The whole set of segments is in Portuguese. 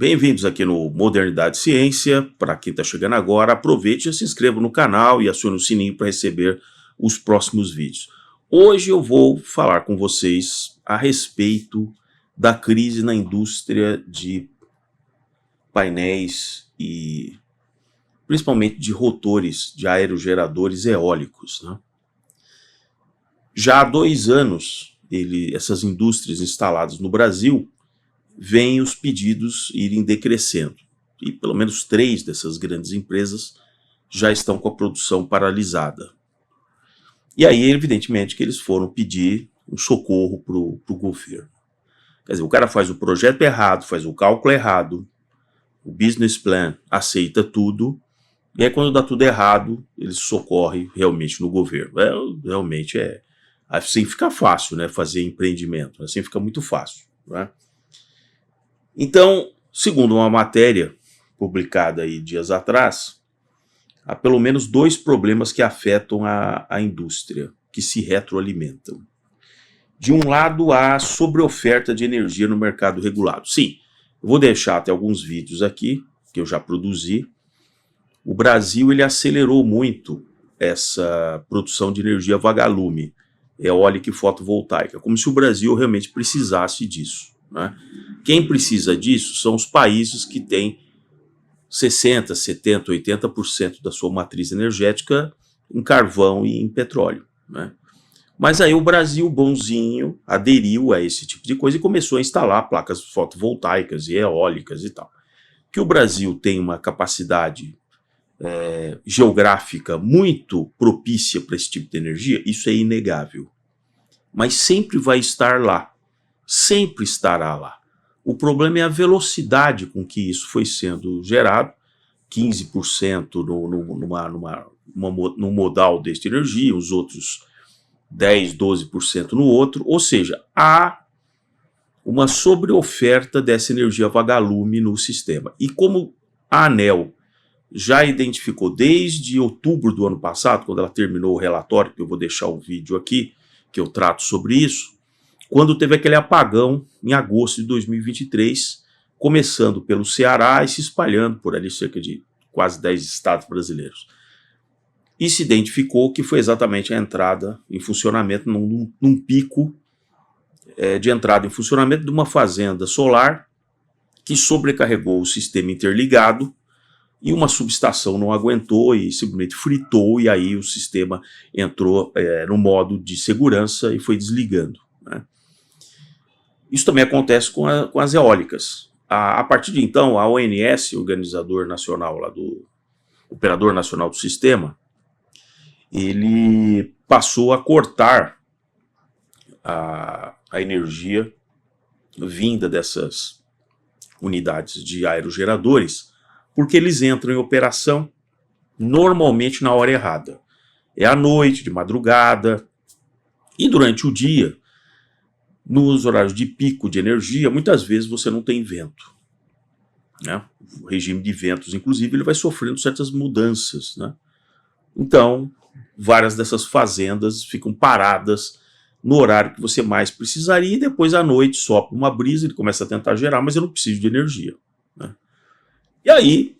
Bem-vindos aqui no Modernidade e Ciência. Para quem está chegando agora, aproveite e se inscreva no canal e acione o sininho para receber os próximos vídeos. Hoje eu vou falar com vocês a respeito da crise na indústria de painéis e principalmente de rotores de aerogeradores eólicos, né? Já há 2 anos, essas indústrias instaladas no Brasil veem os pedidos irem decrescendo. E pelo menos 3 dessas grandes empresas já estão com a produção paralisada. E aí, evidentemente, que eles foram pedir um socorro para o governo. Quer dizer, o cara faz o projeto errado, faz o cálculo errado, o business plan aceita tudo, e aí quando dá tudo errado, eles socorrem realmente no governo. Realmente assim fica fácil, né, fazer empreendimento, assim fica muito fácil, né? Então, segundo uma matéria publicada aí dias atrás, há pelo menos 2 problemas que afetam a indústria, que se retroalimentam. De um lado, há sobreoferta de energia no mercado regulado. Sim, eu vou deixar até alguns vídeos aqui, que eu já produzi. O Brasil ele acelerou muito essa produção de energia vagalume, eólica e fotovoltaica, como se o Brasil realmente precisasse disso, né? Quem precisa disso são os países que têm 60%, 70%, 80% da sua matriz energética em carvão e em petróleo, né? Mas aí o Brasil, bonzinho, aderiu a esse tipo de coisa e começou a instalar placas fotovoltaicas e eólicas e tal. Que o Brasil tem uma capacidade geográfica muito propícia para esse tipo de energia, isso é inegável. Mas sempre vai estar lá, sempre estará lá. O problema é a velocidade com que isso foi sendo gerado, 15% num modal desta energia, os outros 10%, 12% no outro, ou seja, há uma sobreoferta dessa energia vagalume no sistema. E como a ANEEL já identificou desde outubro do ano passado, quando ela terminou o relatório, que eu vou deixar o vídeo aqui, que eu trato sobre isso, quando teve aquele apagão em agosto de 2023, começando pelo Ceará e se espalhando por ali cerca de quase 10 estados brasileiros. E se identificou que foi exatamente a entrada em funcionamento, num pico de entrada em funcionamento de uma fazenda solar que sobrecarregou o sistema interligado e uma subestação não aguentou e simplesmente fritou, e aí o sistema entrou no modo de segurança e foi desligando, né? Isso também acontece com as eólicas. A partir de então, a ONS, organizador nacional lá operador nacional do sistema, ele passou a cortar a energia vinda dessas unidades de aerogeradores, porque eles entram em operação normalmente na hora errada. É à noite, de madrugada, e durante o dia, nos horários de pico de energia, muitas vezes você não tem vento, né? O regime de ventos, inclusive, ele vai sofrendo certas mudanças, né? Então, várias dessas fazendas ficam paradas no horário que você mais precisaria, e depois à noite sopra uma brisa, ele começa a tentar gerar, mas eu não preciso de energia, né? E aí,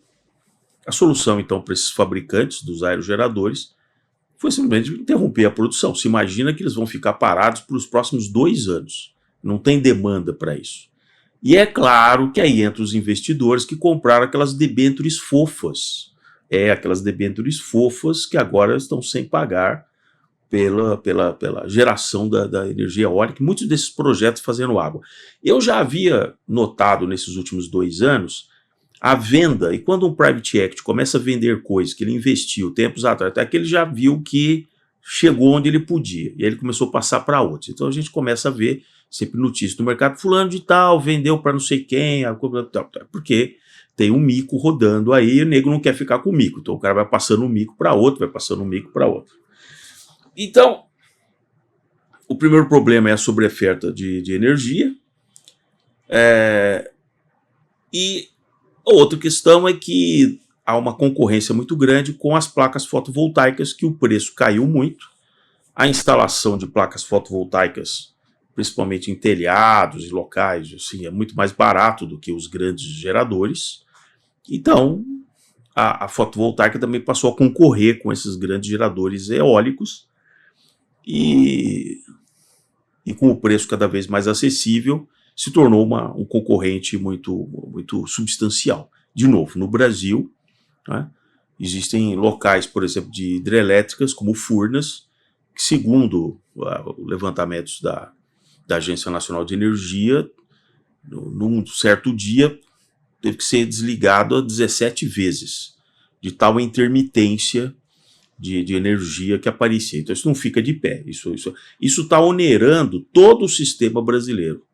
a solução, então, para esses fabricantes dos aerogeradores foi simplesmente interromper a produção. Se imagina que eles vão ficar parados por os próximos 2 anos. Não tem demanda para isso. E é claro que aí entram os investidores que compraram aquelas debêntures fofas. Aquelas debêntures fofas que agora estão sem pagar pela geração da energia eólica. Muitos desses projetos fazendo água. Eu já havia notado nesses últimos 2 anos a venda, e quando um private equity começa a vender coisas que ele investiu tempos atrás, até que ele já viu que chegou onde ele podia, e aí ele começou a passar para outros. Então a gente começa a ver sempre notícias do mercado, fulano de tal, vendeu para não sei quem, porque tem um mico rodando aí, e o nego não quer ficar com o mico, então o cara vai passando um mico para outro, vai passando um mico para outro. Então, o primeiro problema é a sobreoferta de energia, e a outra questão é que há uma concorrência muito grande com as placas fotovoltaicas, que o preço caiu muito. A instalação de placas fotovoltaicas principalmente em telhados e locais, assim, é muito mais barato do que os grandes geradores. Então, a fotovoltaica também passou a concorrer com esses grandes geradores eólicos e com o preço cada vez mais acessível, se tornou um concorrente muito substancial. De novo, no Brasil, né, existem locais, por exemplo, de hidrelétricas, como Furnas, que segundo levantamentos da Agência Nacional de Energia, num certo dia, teve que ser desligado 17 vezes, de tal intermitência de energia que aparecia. Então isso não fica de pé, isso está onerando todo o sistema brasileiro.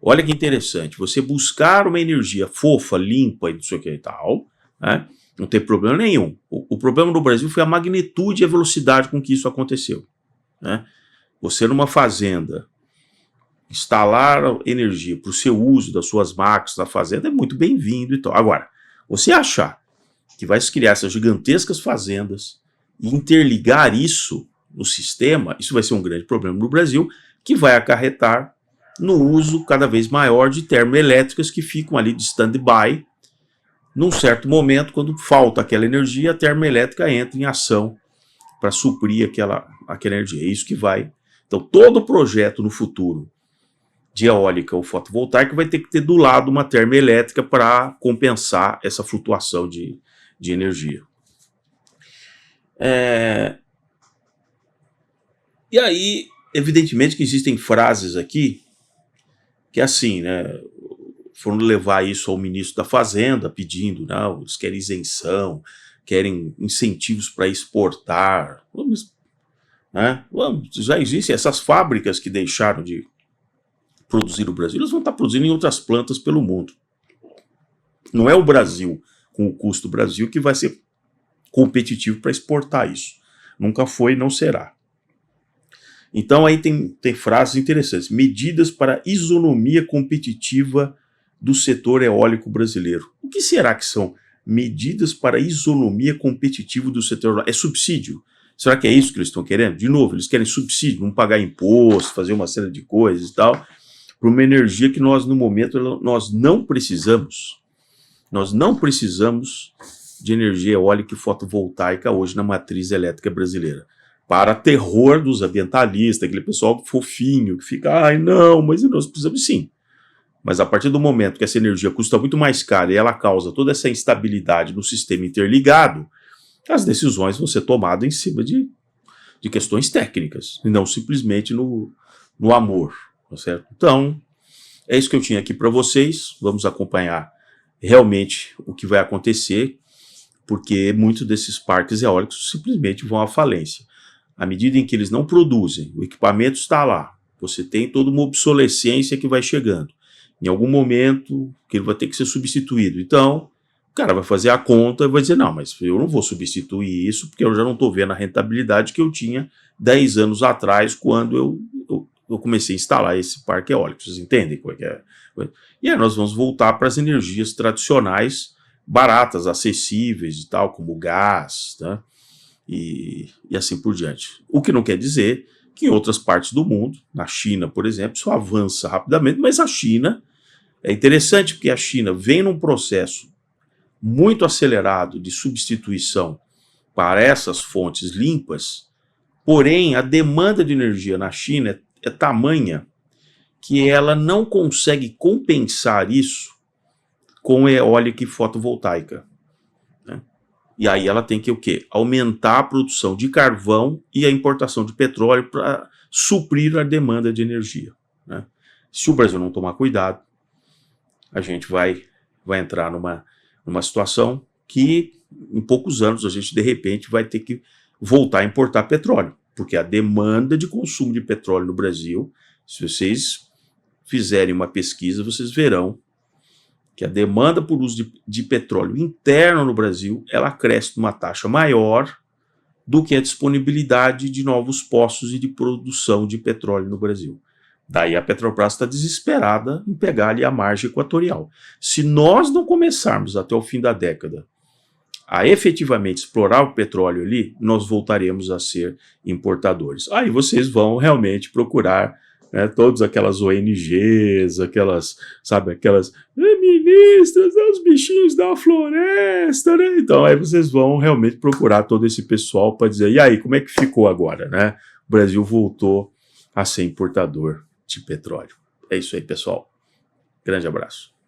Olha que interessante, você buscar uma energia fofa, limpa e não sei o que e tal, né, não tem problema nenhum. O problema no Brasil foi a magnitude e a velocidade com que isso aconteceu. Né? Você numa fazenda, instalar energia para o seu uso das suas máquinas da fazenda é muito bem-vindo e tal. Agora, você achar que vai se criar essas gigantescas fazendas e interligar isso no sistema, isso vai ser um grande problema no Brasil, que vai acarretar no uso cada vez maior de termoelétricas que ficam ali de stand-by. Num certo momento, quando falta aquela energia, a termoelétrica entra em ação para suprir aquela energia. É isso que vai. Então, todo projeto no futuro de eólica ou fotovoltaica vai ter que ter do lado uma termoelétrica para compensar essa flutuação de energia. E aí, evidentemente que existem frases aqui que assim, né, foram levar isso ao ministro da Fazenda pedindo, não, eles querem isenção, querem incentivos para exportar. Já existem essas fábricas que deixaram de produzir no Brasil, elas vão estar produzindo em outras plantas pelo mundo. Não é o Brasil, com o custo do Brasil, que vai ser competitivo para exportar isso. Nunca foi e não será. Então aí tem frases interessantes. Medidas para isonomia competitiva do setor eólico brasileiro. O que será que são medidas para isonomia competitiva do setor eólico? É subsídio? Será que é isso que eles estão querendo? De novo, eles querem subsídio, não pagar imposto, fazer uma série de coisas e tal, para uma energia que nós, no momento, nós não precisamos. Nós não precisamos de energia eólica e fotovoltaica hoje na matriz elétrica brasileira. Para terror dos ambientalistas, aquele pessoal fofinho, que fica, ai não, mas nós precisamos sim. Mas a partir do momento que essa energia custa muito mais cara e ela causa toda essa instabilidade no sistema interligado, as decisões vão ser tomadas em cima de questões técnicas, e não simplesmente no amor, tá certo? Então, é isso que eu tinha aqui para vocês. Vamos acompanhar realmente o que vai acontecer, porque muitos desses parques eólicos simplesmente vão à falência. À medida em que eles não produzem, o equipamento está lá, você tem toda uma obsolescência que vai chegando. Em algum momento, que ele vai ter que ser substituído. Então, o cara vai fazer a conta e vai dizer, não, mas eu não vou substituir isso, porque eu já não estou vendo a rentabilidade que eu tinha 10 anos atrás, quando eu comecei a instalar esse parque eólico. Vocês entendem qual é que é? E aí nós vamos voltar para as energias tradicionais, baratas, acessíveis e tal, como o gás, tá? E assim por diante. O que não quer dizer que em outras partes do mundo, na China, por exemplo, isso avança rapidamente, mas a China é interessante porque a China vem num processo muito acelerado de substituição para essas fontes limpas, porém a demanda de energia na China é tamanha que ela não consegue compensar isso com eólica e fotovoltaica. E aí ela tem que o quê? Aumentar a produção de carvão e a importação de petróleo para suprir a demanda de energia. Né? Se o Brasil não tomar cuidado, a gente vai entrar numa situação que em poucos anos a gente de repente vai ter que voltar a importar petróleo, porque a demanda de consumo de petróleo no Brasil, se vocês fizerem uma pesquisa, vocês verão que a demanda por uso de petróleo interno no Brasil, ela cresce numa taxa maior do que a disponibilidade de novos poços e de produção de petróleo no Brasil. Daí a Petrobras está desesperada em pegar ali a margem equatorial. Se nós não começarmos até o fim da década a efetivamente explorar o petróleo ali, nós voltaremos a ser importadores. Aí vocês vão realmente procurar né, todas aquelas ONGs, aquelas, sabe, aquelas ministras, os bichinhos da floresta, né? Então aí vocês vão realmente procurar todo esse pessoal para dizer, e aí, como é que ficou agora, né? O Brasil voltou a ser importador de petróleo. É isso aí, pessoal. Grande abraço.